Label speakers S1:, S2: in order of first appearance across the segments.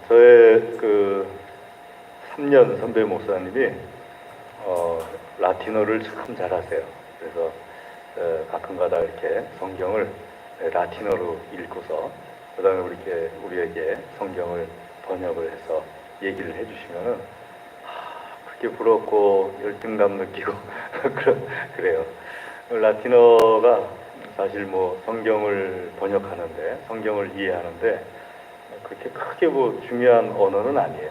S1: 저의 그 3년 선배 목사님이 라틴어를 참 잘하세요. 그래서 가끔가다 이렇게 성경을 라틴어로 읽고서 그다음에 우리에게 성경을 번역을 해서 얘기를 해주시면은 그렇게 부럽고 열등감 느끼고 그래요. 라틴어가 사실 뭐 성경을 번역하는데, 성경을 이해하는데 그렇게 크게 뭐 중요한 언어는 아니에요.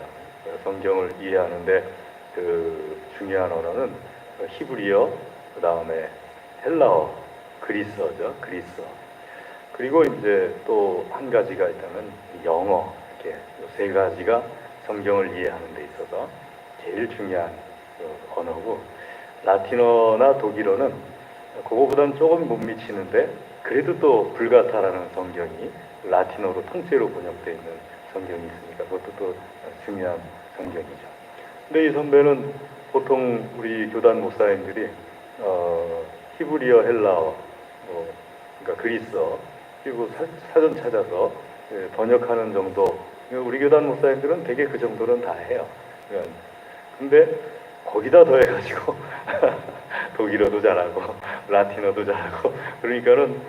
S1: 성경을 이해하는데 그 중요한 언어는 히브리어, 그 다음에 헬라어, 그리스어죠. 그리스어. 그리고 이제 또 한 가지가 있다면 영어. 이렇게 세 가지가 성경을 이해하는 데 있어서 제일 중요한 언어고, 라틴어나 독일어는 그거보다는 조금 못 미치는데 그래도 또 불가타라는 성경이 라틴어로 통째로 번역되어 있는 성경이 있으니까 그것도 또 중요한 성경이죠. 근데 이 선배는 보통 우리 교단 목사님들이 히브리어, 헬라어, 그러니까 그리스어, 그리고 사전 찾아서 번역하는 정도. 우리 교단 목사님들은 되게 그 정도는 다 해요. 근데 거기다 더해가지고 독일어도 잘하고 라틴어도 잘하고 그러니까는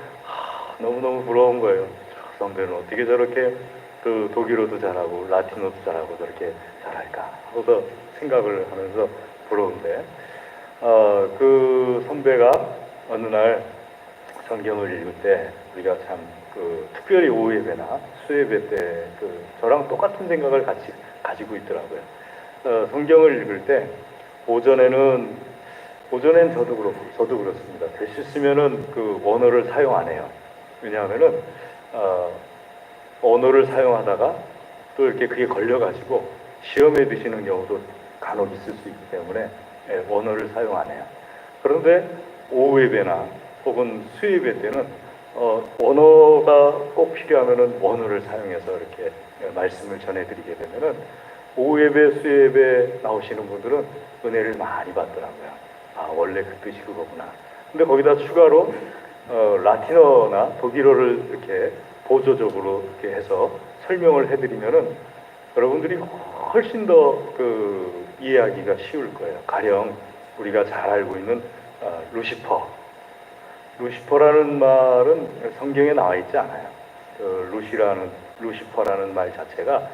S1: 너무너무 부러운 거예요. 저 선배는 어떻게 저렇게 그 독일어도 잘하고 라틴어도 잘하고 저렇게 잘할까 하고서 생각을 하면서 부러운데, 그 선배가 어느 날 성경을 읽을 때 우리가 참 특별히 오후예배나 수예배 때 저랑 똑같은 생각을 같이 가지고 있더라고요. 성경을 읽을 때 오전엔 저도 그렇습니다. 될 수 있으면은 그 원어를 사용 안 해요. 왜냐하면은 언어를 사용하다가 또 이렇게 그게 걸려가지고 시험에 드시는 경우도 간혹 있을 수 있기 때문에 원어를 사용 안 해요. 그런데 오후 예배나 혹은 수예배 때는 원어가 꼭 필요하면은 원어를 사용해서 이렇게 말씀을 전해드리게 되면은 오후 예배, 수예배 나오시는 분들은 은혜를 많이 받더라고요. 원래 그 뜻이 그거구나. 근데 거기다 추가로 라틴어나 독일어를 이렇게 보조적으로 이렇게 해서 설명을 해드리면은 여러분들이 훨씬 더 이해하기가 쉬울 거예요. 가령 우리가 잘 알고 있는 루시퍼라는 말은 성경에 나와 있지 않아요. 루시퍼라는 말 자체가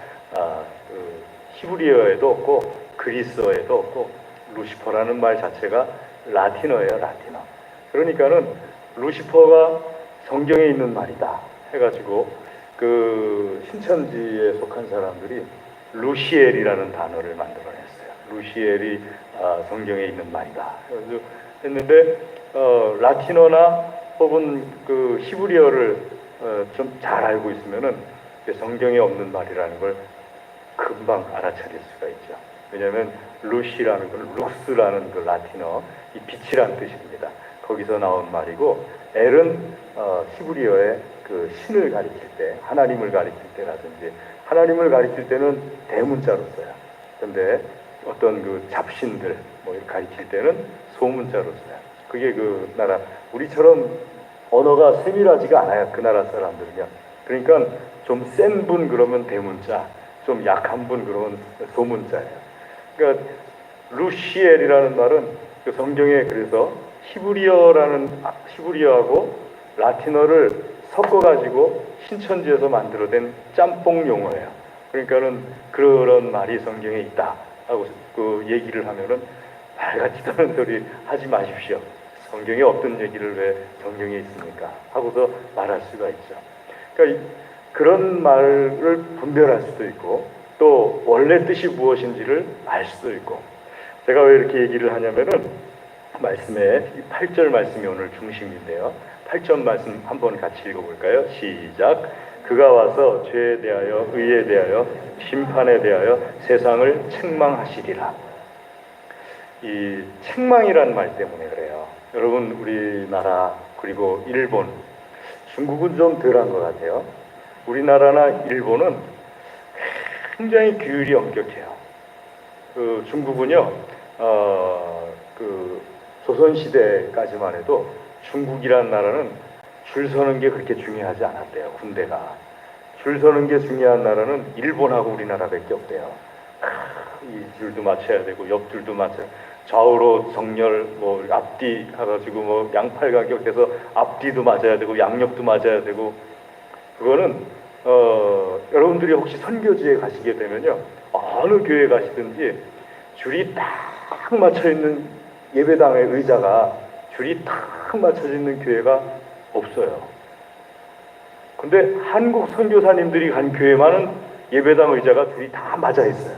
S1: 히브리어에도 없고 그리스어에도 없고, 루시퍼라는 말 자체가 라틴어예요. 라틴어. 그러니까는 루시퍼가 성경에 있는 말이다 해가지고 그 신천지에 속한 사람들이 루시엘이라는 단어를 만들어냈어요. 루시엘이 성경에 있는 말이다. 그래서 했는데 라틴어나 혹은 그 히브리어를 좀 잘 알고 있으면은 성경에 없는 말이라는 걸 금방 알아차릴 수가 있죠. 왜냐하면 루시라는 건 룩스라는 그 라틴어, 이 빛이란 뜻입니다. 거기서 나온 말이고, 엘은 히브리어의 그 신을 가리킬 때, 하나님을 가리킬 때라든지, 하나님을 가리킬 때는 대문자로 써요. 근데 어떤 그 잡신들 뭐 이렇게 가리킬 때는 소문자로 써요. 그게 그 나라, 우리처럼 언어가 세밀하지가 않아요. 그 나라 사람들은요. 그러니까 좀 센 분 그러면 대문자, 좀 약한 분 그러면 소문자예요. 그러니까 루시엘이라는 말은 그 성경에 그래서 히브리어하고 라틴어를 섞어가지고 신천지에서 만들어낸 짬뽕 용어예요. 그러니까는 그런 말이 성경에 있다 하고 그 얘기를 하면은 말 같지도 않은 소리 하지 마십시오. 성경에 없던 얘기를 왜 성경에 있습니까? 하고서 말할 수가 있죠. 그러니까 그런 말을 분별할 수도 있고, 또 원래 뜻이 무엇인지를 알 수도 있고. 제가 왜 이렇게 얘기를 하냐면은 말씀에 8절 말씀이 오늘 중심인데요. 8절 말씀 한번 같이 읽어볼까요? 시작. 그가 와서 죄에 대하여 의에 대하여 심판에 대하여 세상을 책망하시리라. 이 책망이란 말 때문에 그래요. 여러분, 우리나라 그리고 일본, 중국은 좀 덜한 것 같아요. 우리나라나 일본은 굉장히 규율이 엄격해요. 그 중국은요, 그 조선시대까지만 해도 중국이라는 나라는 줄 서는 게 그렇게 중요하지 않았대요. 군대가. 줄 서는 게 중요한 나라는 일본하고 우리나라밖에 없대요. 이 줄도 맞춰야 되고 옆줄도 맞춰야 좌우로 정렬 뭐 앞뒤 해가지고 뭐 양팔 가격해서 앞뒤도 맞아야 되고 양옆도 맞아야 되고 그거는 여러분들이 혹시 선교지에 가시게 되면요 어느 교회 가시든지 줄이 딱 맞춰 있는 예배당의 의자가 줄이 딱 맞춰져 있는 교회가 없어요. 근데 한국 선교사님들이 간 교회만은 예배당 의자가 줄이 다 맞아 있어요.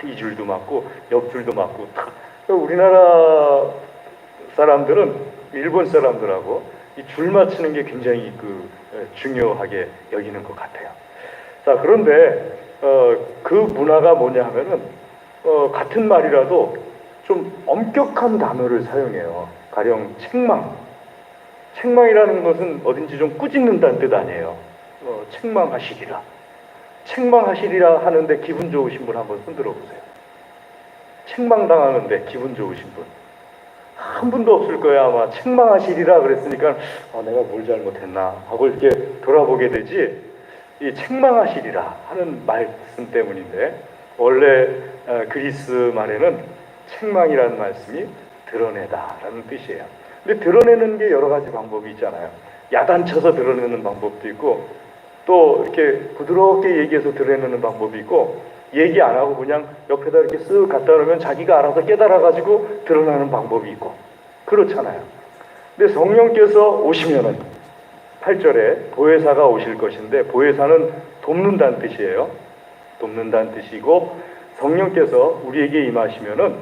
S1: 이 줄도 맞고 옆 줄도 맞고 다. 우리나라 사람들은 일본 사람들하고 이 줄 맞추는 게 굉장히 중요하게 여기는 것 같아요. 자, 그런데 그 문화가 뭐냐 하면은 같은 말이라도 좀 엄격한 단어를 사용해요. 가령 책망. 책망이라는 것은 어딘지 좀 꾸짖는다는 뜻 아니에요. 책망하시리라. 책망하시리라 하는데 기분 좋으신 분 한번 손들어 보세요. 책망당하는데 기분 좋으신 분. 한 분도 없을 거야 아마. 책망하시리라 그랬으니까 내가 뭘 잘못했나 하고 이렇게 돌아보게 되지. 이 책망하시리라 하는 말씀 때문인데 원래 그리스 말에는 책망이라는 말씀이 드러내다라는 뜻이에요. 근데 드러내는 게 여러 가지 방법이 있잖아요. 야단쳐서 드러내는 방법도 있고 또 이렇게 부드럽게 얘기해서 드러내는 방법이 있고 얘기 안 하고 그냥 옆에다 이렇게 쓱 갖다 놓으면 자기가 알아서 깨달아가지고 드러나는 방법이 있고 그렇잖아요. 근데 성령께서 오시면은 8절에 보혜사가 오실 것인데 보혜사는 돕는다는 뜻이에요. 돕는다는 뜻이고 성령께서 우리에게 임하시면은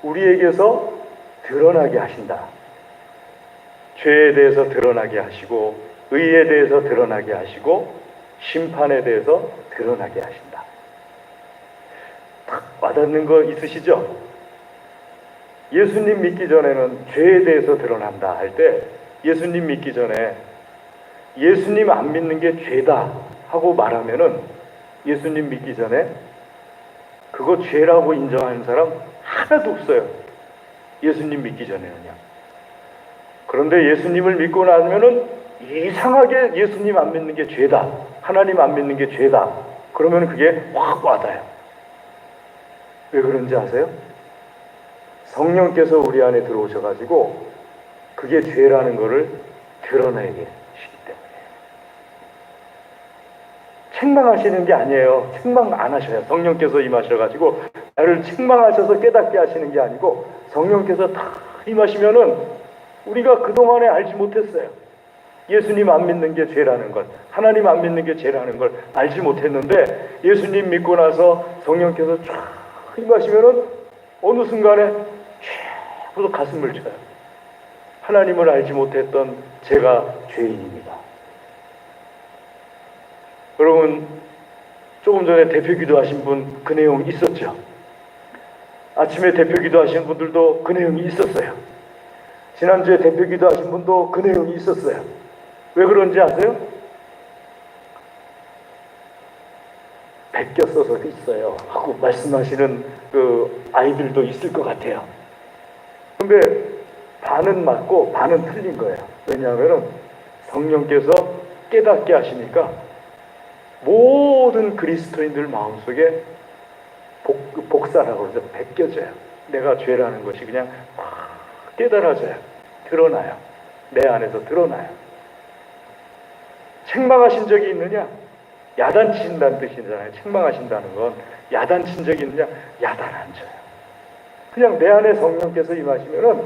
S1: 우리에게서 드러나게 하신다. 죄에 대해서 드러나게 하시고 의에 대해서 드러나게 하시고 심판에 대해서 드러나게 하신다. 딱 와닿는 거 있으시죠? 예수님 믿기 전에는 죄에 대해서 드러난다 할 때 예수님 믿기 전에 예수님 안 믿는 게 죄다 하고 말하면은 예수님 믿기 전에 그거 죄라고 인정하는 사람 하나도 없어요. 예수님 믿기 전에는요. 그런데 예수님을 믿고 나면은 이상하게 예수님 안 믿는 게 죄다. 하나님 안 믿는 게 죄다. 그러면 그게 확 와닿아요. 왜 그런지 아세요? 성령께서 우리 안에 들어오셔가지고 그게 죄라는 거를 드러내게 하시기 때문에. 책망하시는 게 아니에요. 책망 안 하셔요. 성령께서 임하셔가지고 나를 책망하셔서 깨닫게 하시는 게 아니고 성령께서 다 임하시면은 우리가 그동안에 알지 못했어요. 예수님 안 믿는 게 죄라는 걸, 하나님 안 믿는 게 죄라는 걸 알지 못했는데 예수님 믿고 나서 성령께서 쫙 임하시면은 어느 순간에 쫙 가슴을 쳐요. 하나님을 알지 못했던 제가 죄인입니다. 여러분 조금 전에 대표 기도하신 분 그 내용 있었죠? 아침에 대표 기도하신 분들도 그 내용이 있었어요. 지난주에 대표 기도하신 분도 그 내용이 있었어요. 왜 그런지 아세요? 베껴 써서 있어요 하고 말씀하시는 그 아이들도 있을 것 같아요. 근데 반은 맞고 반은 틀린 거예요. 왜냐하면 성령께서 깨닫게 하시니까 모든 그리스도인들 마음속에 복사라고 해서 베껴져요. 내가 죄라는 것이 그냥 깨달아져요. 드러나요. 내 안에서 드러나요. 책망하신 적이 있느냐? 야단치신다는 뜻이잖아요. 책망하신다는 건 야단친 적이 있느냐? 야단 안 쳐요. 그냥 내 안에 성령께서 임하시면은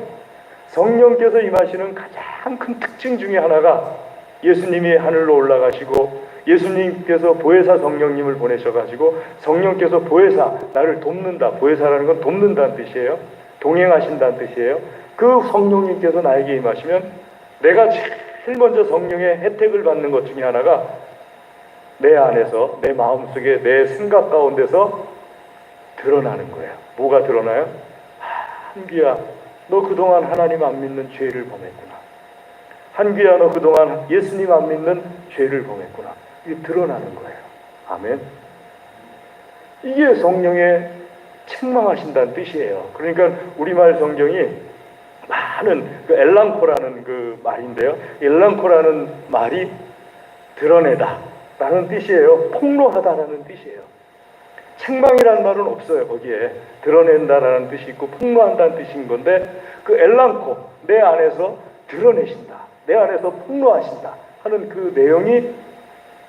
S1: 성령께서 임하시는 가장 큰 특징 중에 하나가 예수님이 하늘로 올라가시고 예수님께서 보혜사 성령님을 보내셔가지고 성령께서 보혜사 나를 돕는다. 보혜사라는 건 돕는다는 뜻이에요. 동행하신다는 뜻이에요. 그 성령님께서 나에게 임하시면 내가 제일 먼저 성령의 혜택을 받는 것 중에 하나가 내 안에서 내 마음속에 내 생각 가운데서 드러나는 거예요. 뭐가 드러나요? 한귀야 너 그동안 하나님 안 믿는 죄를 범했구나. 한귀야 너 그동안 예수님 안 믿는 죄를 범했구나. 이게 드러나는 거예요. 아멘. 이게 성령의 책망하신다는 뜻이에요. 그러니까 우리말 성경이 하는 그 엘랑코라는 그 말인데요. 엘랑코라는 말이 드러내다 라는 뜻이에요. 폭로하다라는 뜻이에요. 책망이라는 말은 없어요. 거기에 드러낸다라는 뜻이 있고 폭로한다는 뜻인 건데, 그 엘랑코, 내 안에서 드러내신다, 내 안에서 폭로하신다 하는 그 내용이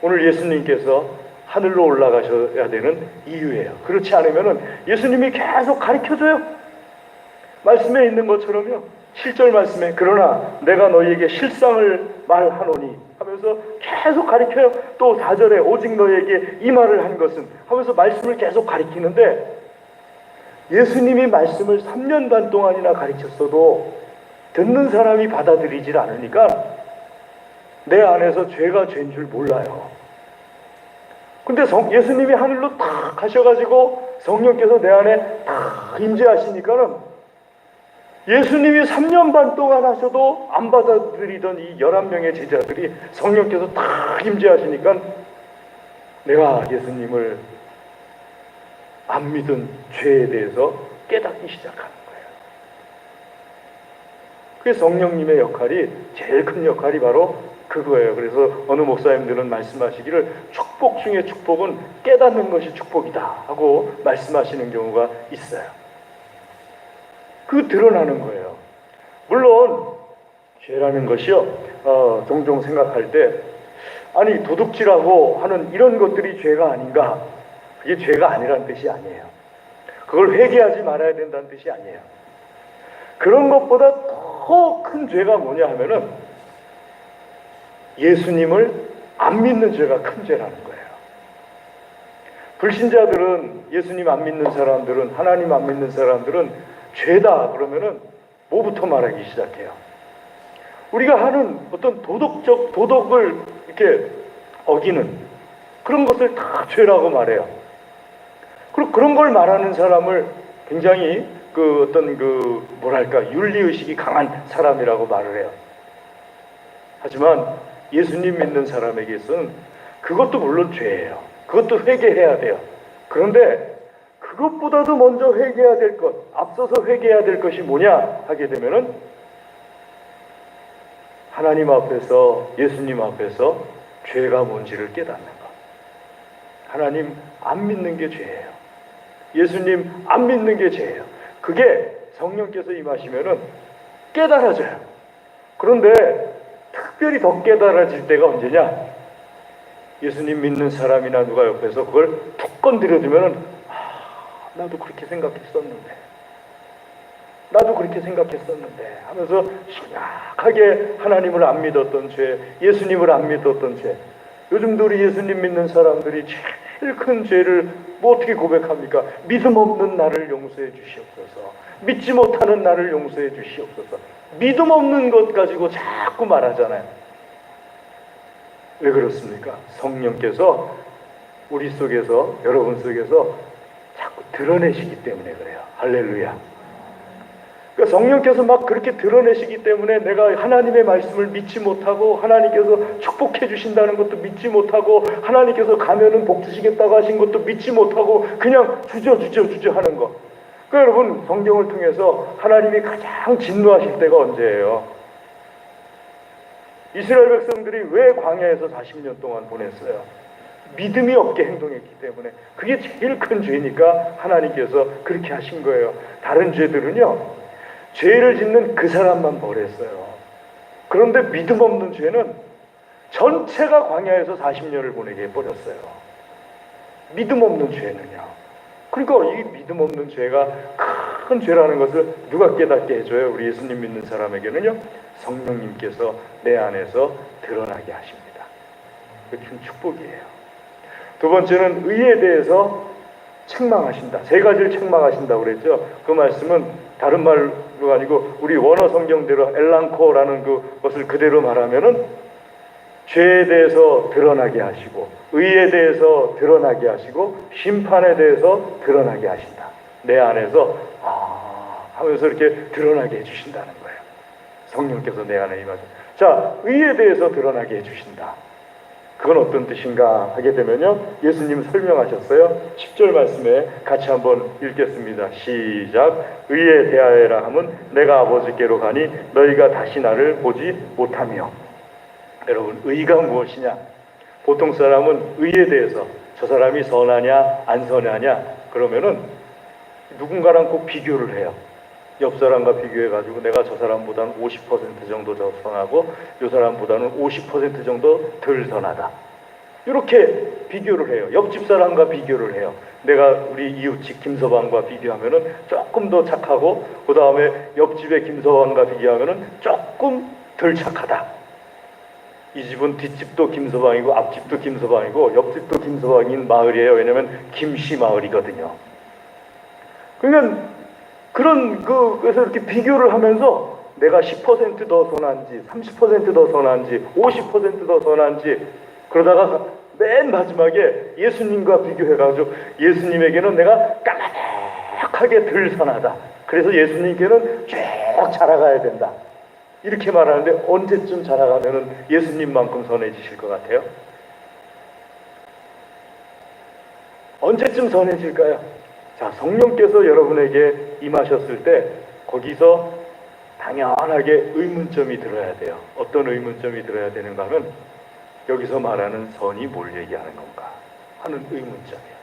S1: 오늘 예수님께서 하늘로 올라가셔야 되는 이유예요. 그렇지 않으면 예수님이 계속 가르쳐줘요. 말씀에 있는 것처럼요. 7절 말씀에 그러나 내가 너희에게 실상을 말하노니 하면서 계속 가르쳐요. 또 4절에 오직 너희에게 이 말을 한 것은 하면서 말씀을 계속 가르치는데, 예수님이 말씀을 3년 반 동안이나 가르쳤어도 듣는 사람이 받아들이질 않으니까 내 안에서 죄가 죄인 줄 몰라요. 근데 예수님이 하늘로 탁 가셔가지고 성령께서 내 안에 탁 임재하시니까는 예수님이 3년 반 동안 하셔도 안 받아들이던 이 11명의 제자들이 성령께서 탁 임재하시니까 내가 예수님을 안 믿은 죄에 대해서 깨닫기 시작하는 거예요. 그게 성령님의 역할이, 제일 큰 역할이 바로 그거예요. 그래서 어느 목사님들은 말씀하시기를 축복 중에 축복은 깨닫는 것이 축복이다 하고 말씀하시는 경우가 있어요. 그 드러나는 거예요. 물론 죄라는 것이요, 종종 생각할 때 아니 도둑질하고 하는 이런 것들이 죄가 아닌가, 그게 죄가 아니라는 뜻이 아니에요. 그걸 회개하지 말아야 된다는 뜻이 아니에요. 그런 것보다 더 큰 죄가 뭐냐 하면은 예수님을 안 믿는 죄가 큰 죄라는 거예요. 불신자들은, 예수님 안 믿는 사람들은, 하나님 안 믿는 사람들은 죄다 그러면은 뭐부터 말하기 시작해요? 우리가 하는 어떤 도덕을 이렇게 어기는 그런 것을 다 죄라고 말해요. 그리고 그런 걸 말하는 사람을 굉장히 뭐랄까, 윤리의식이 강한 사람이라고 말을 해요. 하지만 예수님 믿는 사람에게서는 그것도 물론 죄예요. 그것도 회개해야 돼요. 그런데 그것보다도 먼저 회개해야 될 것, 앞서서 회개해야 될 것이 뭐냐 하게 되면은 하나님 앞에서, 예수님 앞에서 죄가 뭔지를 깨닫는 것. 하나님 안 믿는 게 죄예요. 예수님 안 믿는 게 죄예요. 그게 성령께서 임하시면은 깨달아져요. 그런데 특별히 더 깨달아질 때가 언제냐? 예수님 믿는 사람이나 누가 옆에서 그걸 툭 건드려주면은 나도 그렇게 생각했었는데, 나도 그렇게 생각했었는데 하면서 심각하게 하나님을 안 믿었던 죄, 예수님을 안 믿었던 죄. 요즘도 우리 예수님 믿는 사람들이 제일 큰 죄를 뭐 어떻게 고백합니까? 믿음 없는 나를 용서해 주시옵소서, 믿지 못하는 나를 용서해 주시옵소서. 믿음 없는 것 가지고 자꾸 말하잖아요. 왜 그렇습니까? 성령께서 우리 속에서, 여러분 속에서 자꾸 드러내시기 때문에 그래요. 할렐루야. 그러니까 성령께서 막 그렇게 드러내시기 때문에 내가 하나님의 말씀을 믿지 못하고, 하나님께서 축복해 주신다는 것도 믿지 못하고, 하나님께서 가면은 복 주시겠다고 하신 것도 믿지 못하고 그냥 주저 하는 거. 그러니까 여러분, 성경을 통해서 하나님이 가장 진노하실 때가 언제예요? 이스라엘 백성들이 왜 광야에서 40년 동안 보냈어요? 믿음이 없게 행동했기 때문에. 그게 제일 큰 죄니까 하나님께서 그렇게 하신 거예요. 다른 죄들은요, 죄를 짓는 그 사람만 벌했어요. 그런데 믿음 없는 죄는 전체가 광야에서 40년을 보내게 해버렸어요. 믿음 없는 죄는요. 그러니까 이 믿음 없는 죄가 큰 죄라는 것을 누가 깨닫게 해줘요? 우리 예수님 믿는 사람에게는요, 성령님께서 내 안에서 드러나게 하십니다. 그게 큰 축복이에요. 두 번째는 의에 대해서 책망하신다. 세 가지를 책망하신다고 그랬죠. 그 말씀은 다른 말로 아니고 우리 원어 성경대로 엘랑코라는 그것을 그대로 말하면은 죄에 대해서 드러나게 하시고, 의에 대해서 드러나게 하시고, 심판에 대해서 드러나게 하신다. 내 안에서 하면서 이렇게 드러나게 해주신다는 거예요. 성령께서 내 안에 임하셔. 자, 의에 대해서 드러나게 해주신다. 그건 어떤 뜻인가 하게 되면요, 예수님 설명하셨어요. 10절 말씀에 같이 한번 읽겠습니다. 시작. 의에 대하여라 함은 내가 아버지께로 가니 너희가 다시 나를 보지 못하며. 여러분, 의가 무엇이냐? 보통 사람은 의에 대해서 저 사람이 선하냐 안 선하냐 그러면은 누군가랑 꼭 비교를 해요. 옆 사람과 비교해가지고 내가 저 사람보다는 50% 정도 더 선하고 이 사람보다는 50% 정도 덜 선하다. 이렇게 비교를 해요. 옆집 사람과 비교를 해요. 내가 우리 이웃집 김서방과 비교하면은 조금 더 착하고, 그 다음에 옆집의 김서방과 비교하면은 조금 덜 착하다. 이 집은 뒷집도 김서방이고 앞집도 김서방이고 옆집도 김서방인 마을이에요. 왜냐면 김씨 마을이거든요. 그러니까 그래서 이렇게 비교를 하면서 내가 10%더 선한지 30% 더 선한지 50%더 선한지, 그러다가 맨 마지막에 예수님과 비교해가지고 예수님에게는 내가 까마득하게 덜 선하다. 그래서 예수님께는 쭉 자라가야 된다. 이렇게 말하는데 언제쯤 자라가면은 예수님만큼 선해지실 것 같아요? 언제쯤 선해질까요? 자, 성령께서 여러분에게 임하셨을 때 거기서 당연하게 의문점이 들어야 돼요. 어떤 의문점이 들어야 되는가 하면 여기서 말하는 선이 뭘 얘기하는 건가 하는 의문점이에요.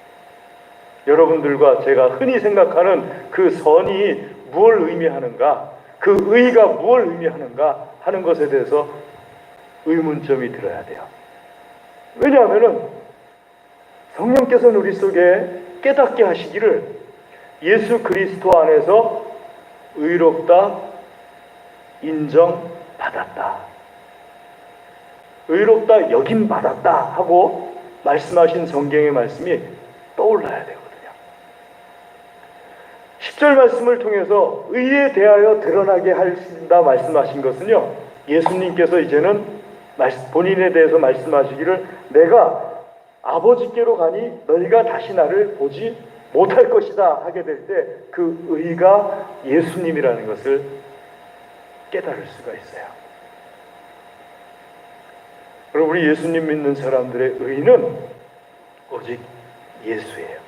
S1: 여러분들과 제가 흔히 생각하는 그 선이 무엇을 의미하는가, 그 의가 무엇을 의미하는가 하는 것에 대해서 의문점이 들어야 돼요. 왜냐하면 성령께서는 우리 속에 깨닫게 하시기를 예수 그리스도 안에서 의롭다 인정받았다, 의롭다 여김받았다 하고 말씀하신 성경의 말씀이 떠올라야 되거든요. 10절 말씀을 통해서 의에 대하여 드러나게 하신다 말씀하신 것은요, 예수님께서 이제는 본인에 대해서 말씀하시기를 내가 아버지께로 가니 너희가 다시 나를 보지 못할 것이다 하게 될 때 그 의가 예수님이라는 것을 깨달을 수가 있어요. 그리고 우리 예수님 믿는 사람들의 의는 오직 예수예요.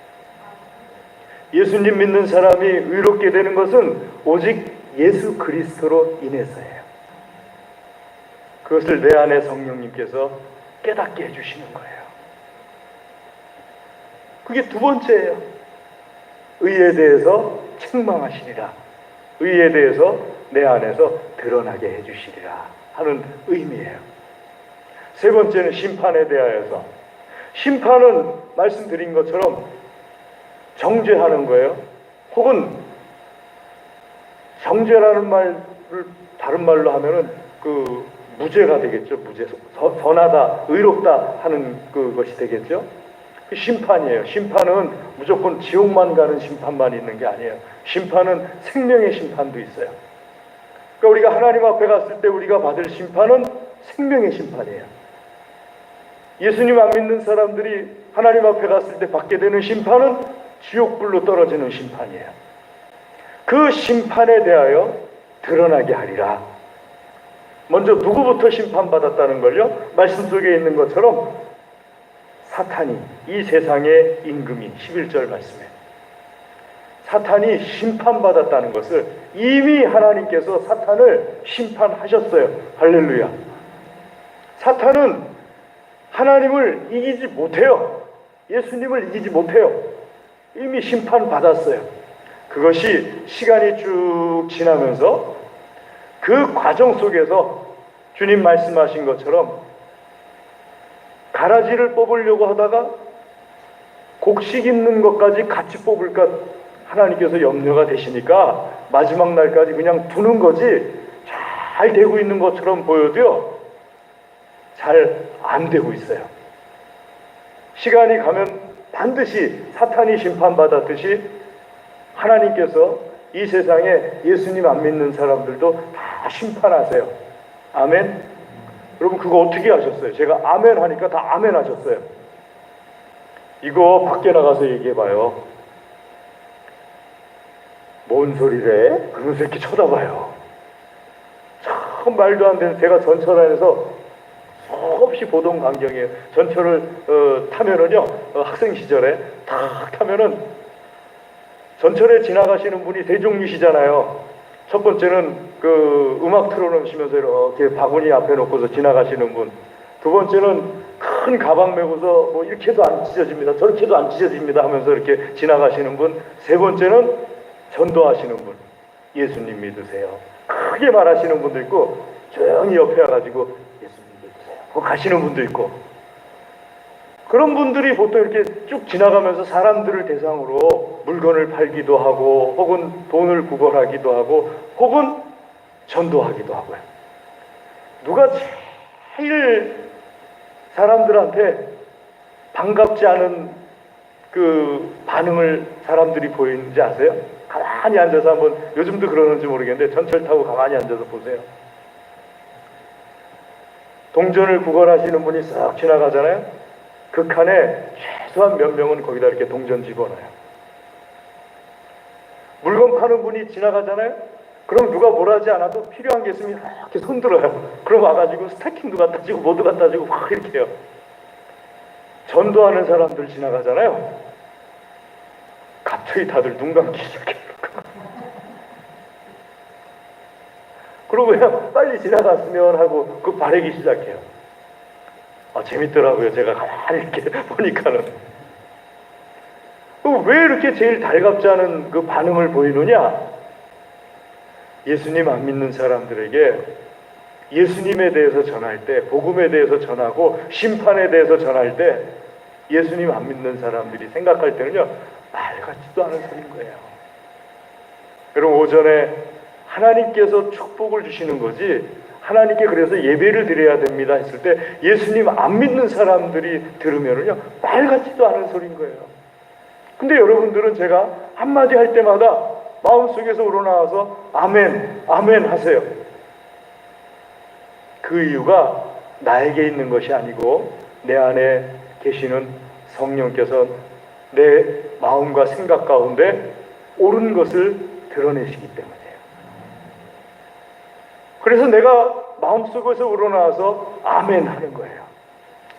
S1: 예수님 믿는 사람이 의롭게 되는 것은 오직 예수 그리스도로 인해서예요. 그것을 내 안에 성령님께서 깨닫게 해주시는 거예요. 그게 두 번째예요. 의에 대해서 책망하시리라, 의에 대해서 내 안에서 드러나게 해주시리라 하는 의미예요. 세 번째는 심판에 대하여서, 심판은 말씀드린 것처럼 정죄하는 거예요. 혹은 정죄라는 말을 다른 말로 하면은 그 무죄가 되겠죠. 무죄, 선하다, 의롭다 하는 그것이 되겠죠. 그 심판이에요. 심판은 무조건 지옥만 가는 심판만 있는 게 아니에요. 심판은 생명의 심판도 있어요. 그러니까 우리가 하나님 앞에 갔을 때 우리가 받을 심판은 생명의 심판이에요. 예수님 안 믿는 사람들이 하나님 앞에 갔을 때 받게 되는 심판은 지옥불로 떨어지는 심판이에요. 그 심판에 대하여 드러나게 하리라. 먼저 누구부터 심판받았다는 걸요? 말씀 속에 있는 것처럼 사탄이, 이 세상의 임금인 11절 말씀에 사탄이 심판받았다는 것을 이미 하나님께서 사탄을 심판하셨어요. 할렐루야. 사탄은 하나님을 이기지 못해요. 예수님을 이기지 못해요. 이미 심판받았어요. 그것이 시간이 쭉 지나면서 그 과정 속에서 주님 말씀하신 것처럼 가라지를 뽑으려고 하다가 곡식 있는 것까지 같이 뽑을까 하나님께서 염려가 되시니까 마지막 날까지 그냥 두는 거지, 잘 되고 있는 것처럼 보여도요, 잘 안 되고 있어요. 시간이 가면 반드시 사탄이 심판받았듯이 하나님께서 이 세상에 예수님 안 믿는 사람들도 다 심판하세요. 아멘. 여러분 그거 어떻게 하셨어요? 제가 아멘 하니까 다 아멘 하셨어요. 이거 밖에 나가서 얘기해봐요. 뭔 소리래? 그러면서 이렇게 쳐다봐요. 참 말도 안 되는, 제가 전철 안에서 수없이 보던 광경이에요. 전철을 타면은요, 학생 시절에 딱 타면은 전철에 지나가시는 분이 세 종류시잖아요. 첫 번째는 그 음악 틀어놓으시면서 이렇게 바구니 앞에 놓고서 지나가시는 분. 두 번째는 큰 가방 메고서 뭐 이렇게도 안 찢어집니다, 저렇게도 안 찢어집니다 하면서 이렇게 지나가시는 분. 세 번째는 전도하시는 분. 예수님 믿으세요. 크게 말하시는 분도 있고 조용히 옆에 와가지고 예수님 믿으세요 가시는 분도 있고. 그런 분들이 보통 이렇게 쭉 지나가면서 사람들을 대상으로 물건을 팔기도 하고 혹은 돈을 구걸하기도 하고 혹은 전도하기도 하고요. 누가 제일 사람들한테 반갑지 않은 그 반응을 사람들이 보이는지 아세요? 가만히 앉아서 한번, 요즘도 그러는지 모르겠는데 전철 타고 가만히 앉아서 보세요. 동전을 구걸하시는 분이 싹 지나가잖아요. 그 칸에 최소한 몇 명은 거기다 이렇게 동전 집어넣어요. 물건 파는 분이 지나가잖아요. 그럼 누가 뭘 하지 않아도 필요한 게 있으면 이렇게 손들어요. 그럼 와가지고 스태킹도 갖다 주고 모두 갖다 주고 막 이렇게 해요. 전도하는 사람들 지나가잖아요. 갑자기 다들 눈 감기 시작해요. 그리고 그냥 빨리 지나갔으면 하고 그 바라기 시작해요. 재밌더라고요. 제가 가만히 이렇게 보니까는. 왜 이렇게 제일 달갑지 않은 그 반응을 보이느냐? 예수님 안 믿는 사람들에게 예수님에 대해서 전할 때, 복음에 대해서 전하고 심판에 대해서 전할 때 예수님 안 믿는 사람들이 생각할 때는요, 말 같지도 않은 소리인 거예요. 여러분, 오전에 하나님께서 축복을 주시는 거지, 하나님께 그래서 예배를 드려야 됩니다 했을 때 예수님 안 믿는 사람들이 들으면은요, 말 같지도 않은 소리인 거예요. 근데 여러분들은 제가 한마디 할 때마다 마음속에서 우러나와서 아멘, 아멘 하세요. 그 이유가 나에게 있는 것이 아니고 내 안에 계시는 성령께서 내 마음과 생각 가운데 옳은 것을 드러내시기 때문이에요. 그래서 내가 마음속에서 우러나와서 아멘 하는 거예요.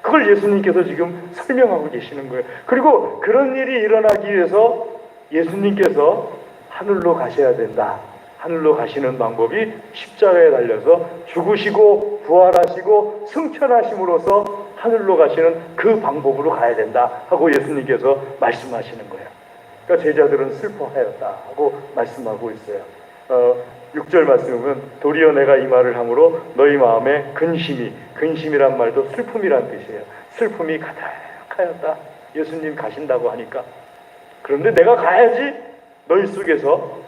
S1: 그걸 예수님께서 지금 설명하고 계시는 거예요. 그리고 그런 일이 일어나기 위해서 예수님께서 하늘로 가셔야 된다. 하늘로 가시는 방법이 십자가에 달려서 죽으시고 부활하시고 승천하심으로써 하늘로 가시는 그 방법으로 가야 된다 하고 예수님께서 말씀하시는 거예요. 그러니까 제자들은 슬퍼하였다 하고 말씀하고 있어요. 6절 말씀은 도리어 내가 이 말을 함으로 너희 마음에 근심이란 말도 슬픔이란 뜻이에요. 슬픔이 가득하였다. 예수님 가신다고 하니까. 그런데 내가 가야지 너희 속에서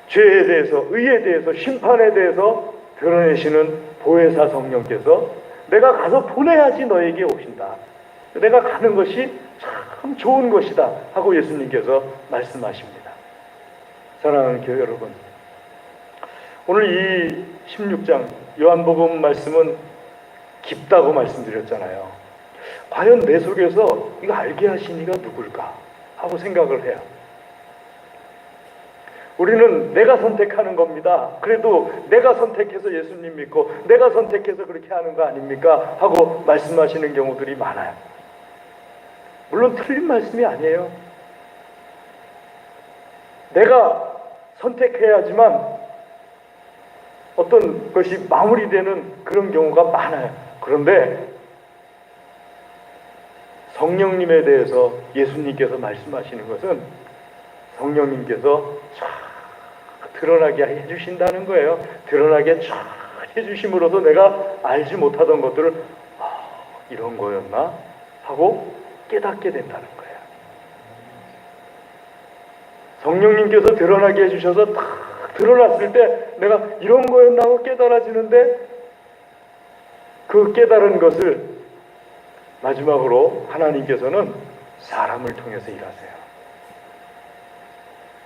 S1: 죄에 대해서, 의에 대해서, 심판에 대해서 드러내시는 보혜사 성령께서 내가 가서 보내야지 너에게 오신다. 내가 가는 것이 참 좋은 것이다 하고 예수님께서 말씀하십니다. 사랑하는 교회 여러분, 오늘 이 16장 요한복음 말씀은 깊다고 말씀드렸잖아요. 과연 내 속에서 이거 알게 하신 이가 누굴까 하고 생각을 해요. 우리는 내가 선택하는 겁니다. 그래도 내가 선택해서 예수님 믿고 내가 선택해서 그렇게 하는 거 아닙니까? 하고 말씀하시는 경우들이 많아요. 물론 틀린 말씀이 아니에요. 내가 선택해야지만 어떤 것이 마무리되는 그런 경우가 많아요. 그런데 성령님에 대해서 예수님께서 말씀하시는 것은 성령님께서 쫙 드러나게 해주신다는 거예요. 드러나게 쫙 해주심으로써 내가 알지 못하던 것들을 이런 거였나? 하고 깨닫게 된다는 거예요. 성령님께서 드러나게 해주셔서 딱 드러났을 때 내가 이런 거였나 하고 깨달아지는데 그 깨달은 것을 마지막으로 하나님께서는 사람을 통해서 일하세요.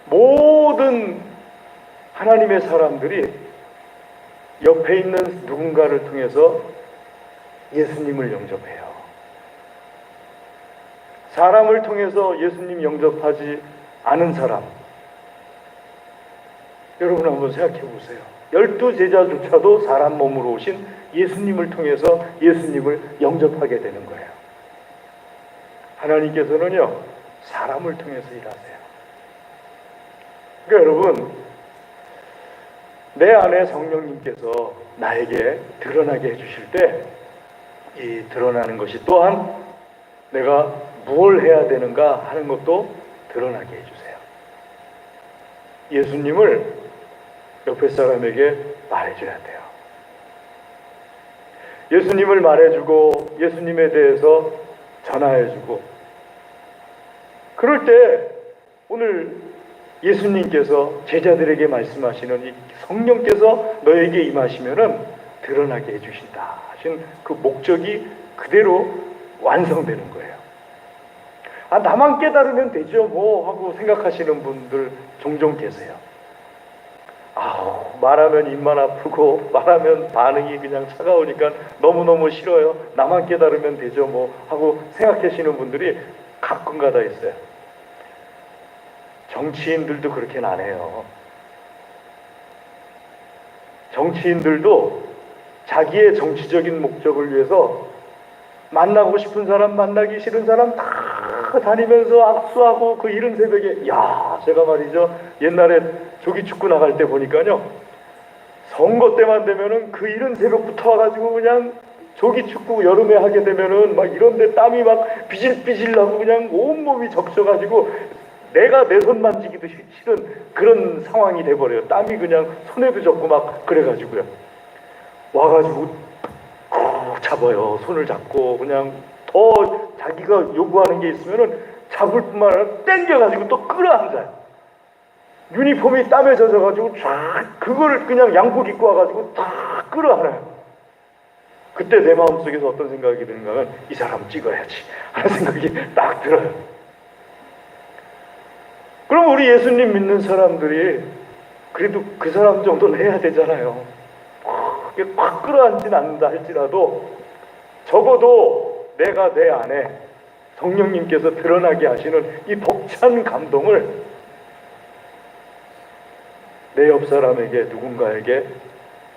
S1: 모든 하나님의 사람들이 옆에 있는 누군가를 통해서 예수님을 영접해요. 사람을 통해서 예수님 영접하지 않은 사람, 여러분 한번 생각해 보세요. 12 제자조차도 사람 몸으로 오신 예수님을 통해서 예수님을 영접하게 되는 거예요. 하나님께서는요, 사람을 통해서 일하세요. 그러니까 여러분, 내 안에 성령님께서 나에게 드러나게 해주실 때, 이 드러나는 것이 또한 내가 무엇을 해야 되는가 하는 것도 드러나게 해주세요. 예수님을 옆에 사람에게 말해줘야 돼요. 예수님을 말해주고 예수님에 대해서 전화해주고, 그럴 때 오늘 예수님께서 제자들에게 말씀하시는 이 성령께서 너에게 임하시면은 드러나게 해주신다 하신 그 목적이 그대로 완성되는 거예요. 아, 나만 깨달으면 되죠 뭐 하고 생각하시는 분들 종종 계세요. 말하면 입만 아프고 말하면 반응이 그냥 차가우니까 너무너무 싫어요. 나만 깨달으면 되죠 뭐 하고 생각하시는 분들이 가끔가다 있어요. 정치인들도 그렇게는 안 해요. 정치인들도 자기의 정치적인 목적을 위해서 만나고 싶은 사람, 만나기 싫은 사람 다 다니면서 악수하고 그 이른 새벽에, 제가 말이죠, 옛날에 조기축구 나갈 때 보니까요, 선거 때만 되면은 그 이른 새벽부터 와가지고 그냥 조기축구 여름에 하게 되면은 막 이런데 땀이 막 비질비질 나고 그냥 온몸이 적셔가지고 내가 내 손 만지기도 싫은 그런 상황이 돼버려요. 땀이 그냥 손에도 젖고 막 그래가지고요. 와가지고 잡아요. 손을 잡고 그냥 더 자기가 요구하는 게 있으면은 잡을 뿐만 아니라 땡겨가지고 또 끌어안아요. 유니폼이 땀에 젖어가지고 쫙 그거를 그냥 양복 입고 와가지고 다 끌어안아요. 그때 내 마음속에서 어떤 생각이 드는가 하면 이 사람 찍어야지 하는 생각이 딱 들어요. 그럼 우리 예수님 믿는 사람들이 그래도 그 사람 정도는 해야 되잖아요. 꽉 끌어안진 않는다 할지라도 적어도 내가 내 안에 성령님께서 드러나게 하시는 이 벅찬 감동을 내 옆 사람에게, 누군가에게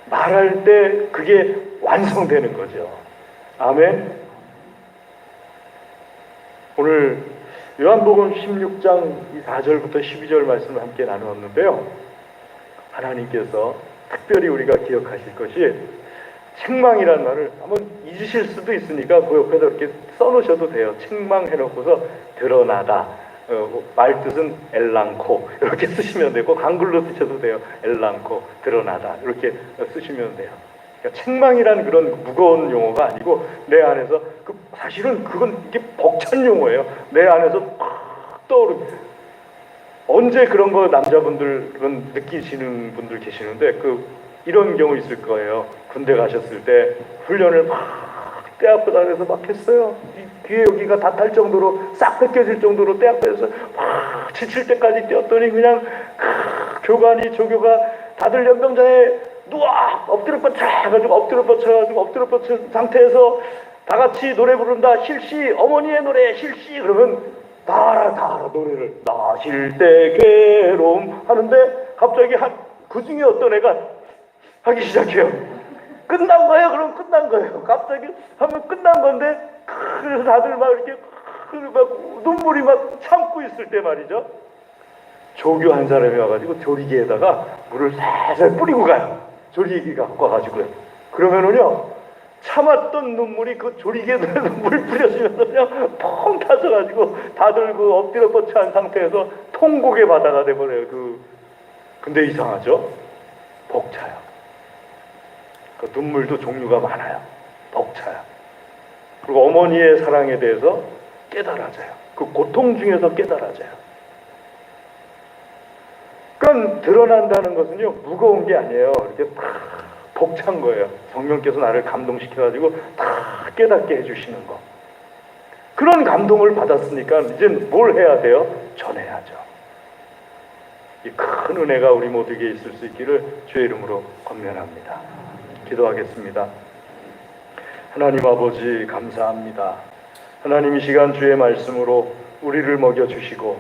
S1: 말할 때 그게 완성되는 거죠. 아멘. 오늘 요한복음 16장 4절부터 12절 말씀을 함께 나누었는데요. 하나님께서 특별히 우리가 기억하실 것이, 책망이라는 말을 한번 잊으실 수도 있으니까 그 옆에다 이렇게 써놓으셔도 돼요. 책망해놓고서 드러나다. 말 뜻은 엘랑코 이렇게 쓰시면 되고, 한글로 쓰셔도 돼요. 엘랑코, 드러나다 이렇게 쓰시면 돼요. 그러니까 책망이라는 그런 무거운 용어가 아니고 내 안에서 사실은 그건 이게 벅찬 용어예요. 내 안에서 팍 떠오르는. 언제 그런 거 남자분들은 느끼시는 분들 계시는데 이런 경우 있을 거예요. 군대 가셨을 때 훈련을 막 떼 앞바다에서 막 했어요. 이 귀에 여기가 다 탈 정도로 싹 벗겨질 정도로 떼 앞에서 막 지칠 때까지 뛰었더니 그냥 교관이 조교가 다들 연병장에 누워 엎드려 뻗쳐 해가지고 엎드려 뻗친 상태에서 다 같이 노래 부른다. 실시 어머니의 노래 실시 그러면 다 알아 노래를. 나 쉴 때 괴로움 하는데 갑자기 그 중에 어떤 애가 하기 시작해요. 끝난 거예요. 그럼 끝난 거예요. 갑자기 하면 끝난 건데 그래서 다들 막 이렇게 막 눈물이 막 참고 있을 때 말이죠. 조교 한 사람이 와가지고 조리개에다가 물을 살살 뿌리고 가요. 조리개 갖고 와가지고요. 그러면은요, 참았던 눈물이 그 조리개에다가 물 뿌려주면서 그냥 펑 타져가지고 다들 엎드려 뻗쳐 한 상태에서 통곡의 바다가 돼버려요. 근데 이상하죠? 벅차요. 그 눈물도 종류가 많아요. 벅차요. 그리고 어머니의 사랑에 대해서 깨달아져요. 그 고통 중에서 깨달아져요. 그러니까 드러난다는 것은요, 무거운 게 아니에요. 이렇게 다 벅찬 거예요. 성령께서 나를 감동시켜가지고 다 깨닫게 해주시는 거. 그런 감동을 받았으니까 이제 뭘 해야 돼요? 전해야죠. 이 큰 은혜가 우리 모두에게 있을 수 있기를 주의 이름으로 권면합니다. 기도하겠습니다. 하나님 아버지 감사합니다. 하나님 이 시간 주의 말씀으로 우리를 먹여주시고